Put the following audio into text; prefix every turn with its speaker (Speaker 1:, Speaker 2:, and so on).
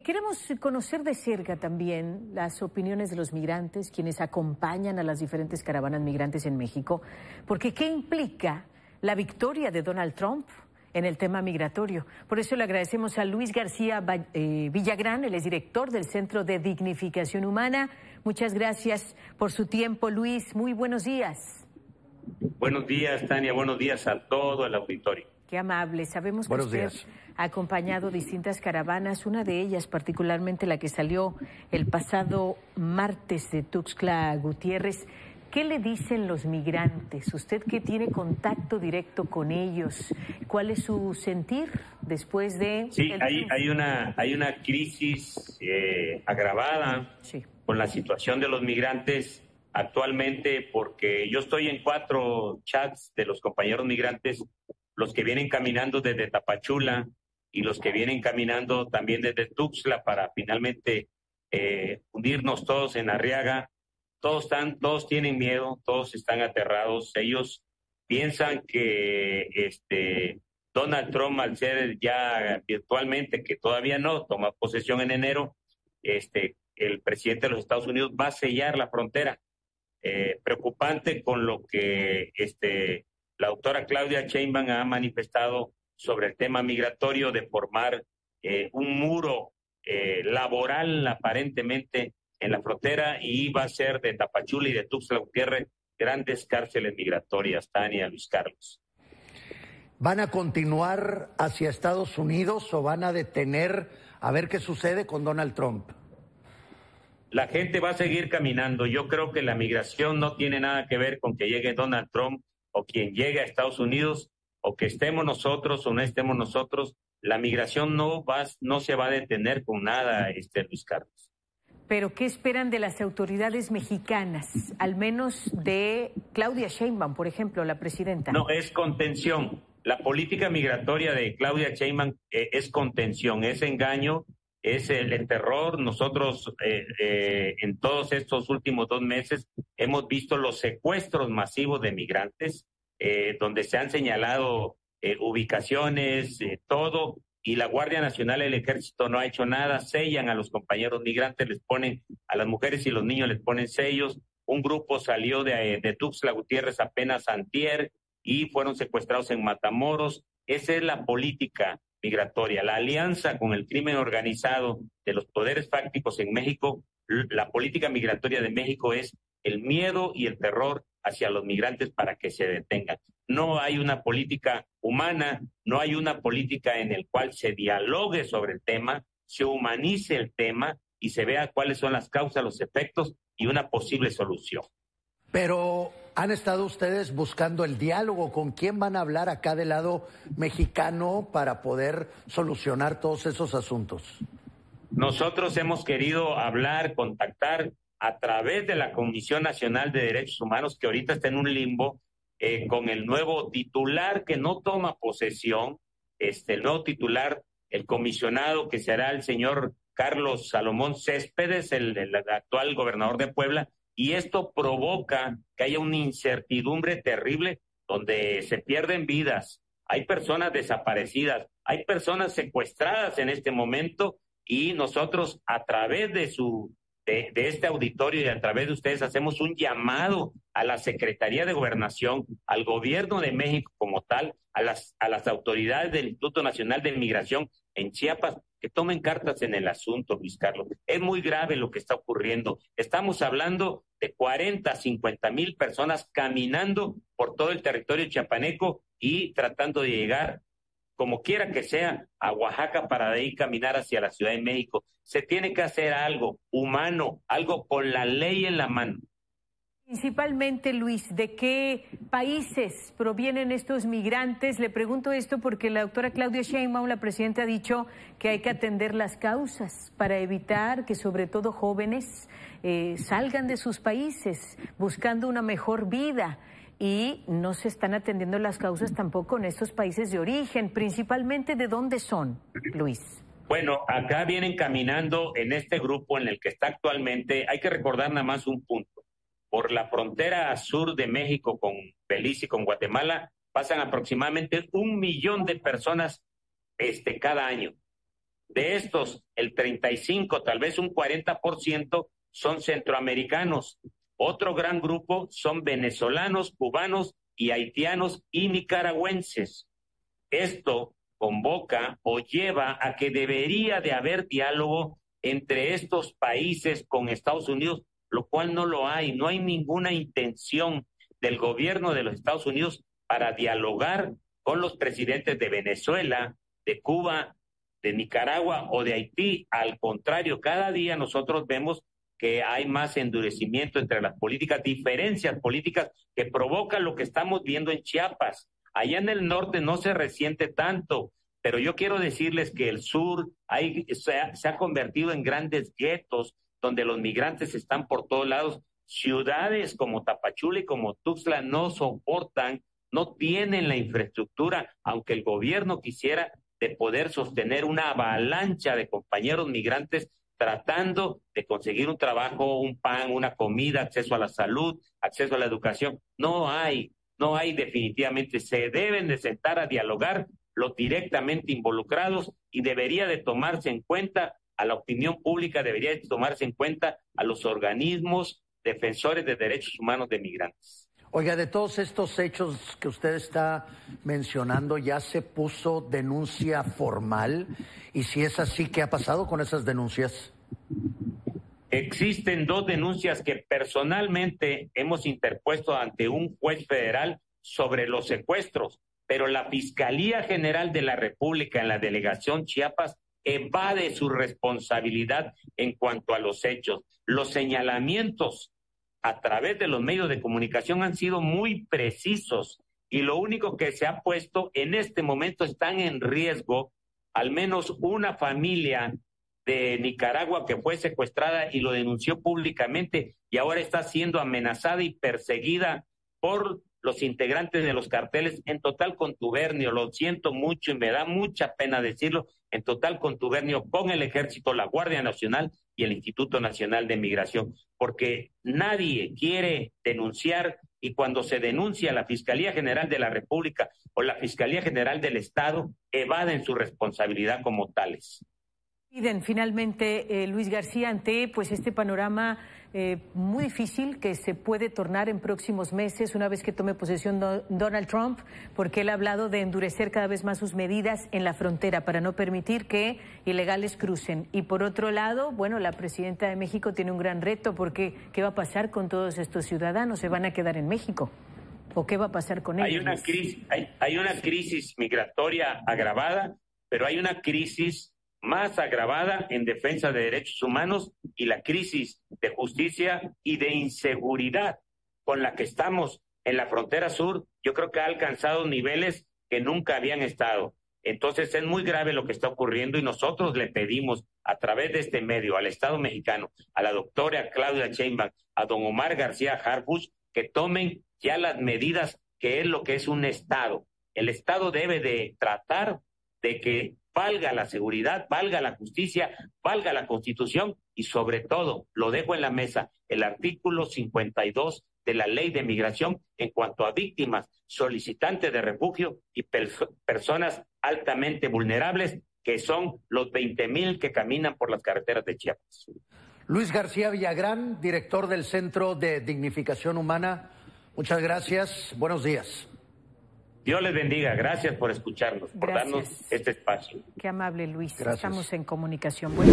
Speaker 1: Queremos conocer de cerca también las opiniones de los migrantes, quienes acompañan a las diferentes caravanas migrantes en México, porque ¿qué implica la victoria de Donald Trump en el tema migratorio? Por eso le agradecemos a Luis García Villagrán, él es director del Centro de Dignificación Humana. Muchas gracias por su tiempo, Luis. Muy buenos días.
Speaker 2: Buenos días, Tania. Buenos días a todo el auditorio.
Speaker 1: Qué amable. Sabemos que usted ha acompañado distintas caravanas, una de ellas particularmente la que salió el pasado martes de Tuxtla Gutiérrez. ¿Qué le dicen los migrantes? Usted que tiene contacto directo con ellos, ¿cuál es su sentir después de...?
Speaker 2: Sí, hay una crisis agravada con la situación de los migrantes actualmente, porque yo estoy en 4 chats de los compañeros migrantes, los que vienen caminando desde Tapachula y los que vienen caminando también desde Tuxtla para finalmente unirnos todos en Arriaga. Todos tienen miedo, todos están aterrados. Ellos piensan que Donald Trump, al ser ya virtualmente, que todavía no toma posesión en enero, el presidente de los Estados Unidos va a sellar la frontera. Preocupante con lo que la doctora Claudia Sheinbaum ha manifestado sobre el tema migratorio, de formar un muro laboral aparentemente en la frontera, y va a ser de Tapachula y de Tuxtla Gutiérrez grandes cárceles migratorias, Tania, Luis Carlos.
Speaker 3: ¿Van a continuar hacia Estados Unidos o van a detener a ver qué sucede con Donald Trump?
Speaker 2: La gente va a seguir caminando. Yo creo que la migración no tiene nada que ver con que llegue Donald Trump o quien llegue a Estados Unidos, o que estemos nosotros o no estemos nosotros. La migración no se va a detener con nada, Luis Carlos.
Speaker 1: ¿Pero qué esperan de las autoridades mexicanas, al menos de Claudia Sheinbaum, por ejemplo, la presidenta?
Speaker 2: No, es contención. La política migratoria de Claudia Sheinbaum es contención, es engaño, es el terror. Nosotros en todos estos últimos 2 meses hemos visto los secuestros masivos de migrantes, donde se han señalado ubicaciones, todo, y la Guardia Nacional, el Ejército no ha hecho nada. Sellan a los compañeros migrantes, les ponen, a las mujeres y los niños les ponen sellos. Un grupo salió de Tuxtla Gutiérrez apenas antier y fueron secuestrados en Matamoros. Esa es la política migratoria, la alianza con el crimen organizado de los poderes fácticos en México. La política migratoria de México es el miedo y el terror hacia los migrantes para que se detengan. No hay una política humana, no hay una política en la cual se dialogue sobre el tema, se humanice el tema y se vea cuáles son las causas, los efectos y una posible solución.
Speaker 3: Pero ¿han estado ustedes buscando el diálogo? ¿Con quién van a hablar acá del lado mexicano para poder solucionar todos esos asuntos?
Speaker 2: Nosotros hemos querido hablar, contactar a través de la Comisión Nacional de Derechos Humanos, que ahorita está en un limbo, con el nuevo titular que no toma posesión, el nuevo titular, el comisionado que será el señor Carlos Salomón Céspedes, el actual gobernador de Puebla, y esto provoca que haya una incertidumbre terrible donde se pierden vidas, hay personas desaparecidas, hay personas secuestradas en este momento, y nosotros a través de este auditorio y a través de ustedes hacemos un llamado a la Secretaría de Gobernación, al Gobierno de México como tal, a las autoridades del Instituto Nacional de Migración en Chiapas, que tomen cartas en el asunto, Luis Carlos. Es muy grave lo que está ocurriendo. Estamos hablando de 40, 50 mil personas caminando por todo el territorio chiapaneco y tratando de llegar, como quiera que sea, a Oaxaca para de ahí caminar hacia la Ciudad de México. Se tiene que hacer algo humano, algo con la ley en la mano.
Speaker 1: Principalmente, Luis, ¿de qué países provienen estos migrantes? Le pregunto esto porque la doctora Claudia Sheinbaum, la presidenta, ha dicho que hay que atender las causas para evitar que sobre todo jóvenes salgan de sus países buscando una mejor vida. Y no se están atendiendo las causas tampoco en estos países de origen. Principalmente, ¿de dónde son, Luis?
Speaker 2: Bueno, acá vienen caminando en este grupo en el que está actualmente. Hay que recordar nada más un punto. Por la frontera sur de México con Belice y con Guatemala pasan aproximadamente 1 millón de personas cada año. De estos, el 35, tal vez un 40% son centroamericanos. Otro gran grupo son venezolanos, cubanos y haitianos y nicaragüenses. Esto convoca o lleva a que debería de haber diálogo entre estos países con Estados Unidos, lo cual no lo hay. No hay ninguna intención del gobierno de los Estados Unidos para dialogar con los presidentes de Venezuela, de Cuba, de Nicaragua o de Haití. Al contrario, cada día nosotros vemos que hay más endurecimiento entre las políticas, diferencias políticas que provocan lo que estamos viendo en Chiapas. Allá en el norte no se resiente tanto, pero yo quiero decirles que el sur se ha convertido en grandes guetos donde los migrantes están por todos lados. Ciudades como Tapachula y como Tuxtla no soportan, no tienen la infraestructura, aunque el gobierno quisiera, de poder sostener una avalancha de compañeros migrantes tratando de conseguir un trabajo, un pan, una comida, acceso a la salud, acceso a la educación. No hay definitivamente. Se deben de sentar a dialogar los directamente involucrados y debería de tomarse en cuenta a la opinión pública, debería de tomarse en cuenta a los organismos defensores de derechos humanos de migrantes.
Speaker 3: Oiga, de todos estos hechos que usted está mencionando, ¿ya se puso denuncia formal? Y si es así, ¿qué ha pasado con esas denuncias?
Speaker 2: Existen 2 denuncias que personalmente hemos interpuesto ante un juez federal sobre los secuestros, pero la Fiscalía General de la República en la delegación Chiapas evade su responsabilidad en cuanto a los hechos. Los señalamientos a través de los medios de comunicación han sido muy precisos y lo único que se ha puesto en este momento están en riesgo al menos una familia de Nicaragua que fue secuestrada y lo denunció públicamente y ahora está siendo amenazada y perseguida por los integrantes de los carteles en total contubernio. Lo siento mucho y me da mucha pena decirlo, en total contubernio con el Ejército, la Guardia Nacional y el Instituto Nacional de Migración, porque nadie quiere denunciar y cuando se denuncia la Fiscalía General de la República o la Fiscalía General del Estado, evaden su responsabilidad como tales.
Speaker 1: Finalmente, Luis García, ante pues este panorama muy difícil que se puede tornar en próximos meses una vez que tome posesión Donald Trump, porque él ha hablado de endurecer cada vez más sus medidas en la frontera para no permitir que ilegales crucen. Y por otro lado, bueno, la presidenta de México tiene un gran reto porque ¿qué va a pasar con todos estos ciudadanos? ¿Se van a quedar en México? ¿O qué va a pasar con ellos?
Speaker 2: Hay una crisis migratoria agravada, pero hay una crisis más agravada en defensa de derechos humanos y la crisis de justicia y de inseguridad con la que estamos en la frontera sur, yo creo que ha alcanzado niveles que nunca habían estado. Entonces es muy grave lo que está ocurriendo y nosotros le pedimos a través de este medio al Estado mexicano, a la doctora Claudia Sheinbaum, a don Omar García Harfuch, que tomen ya las medidas que es lo que es un Estado. El Estado debe de tratar de que valga la seguridad, valga la justicia, valga la Constitución y sobre todo, lo dejo en la mesa, el artículo 52 de la Ley de Migración en cuanto a víctimas, solicitantes de refugio y personas altamente vulnerables, que son los 20,000 que caminan por las carreteras de Chiapas.
Speaker 3: Luis García Villagrán, director del Centro de Dignificación Humana, muchas gracias, buenos días.
Speaker 2: Dios les bendiga, gracias por escucharnos, por darnos este espacio.
Speaker 1: Qué amable, Luis.
Speaker 3: Gracias.
Speaker 1: Estamos en comunicación. Bueno.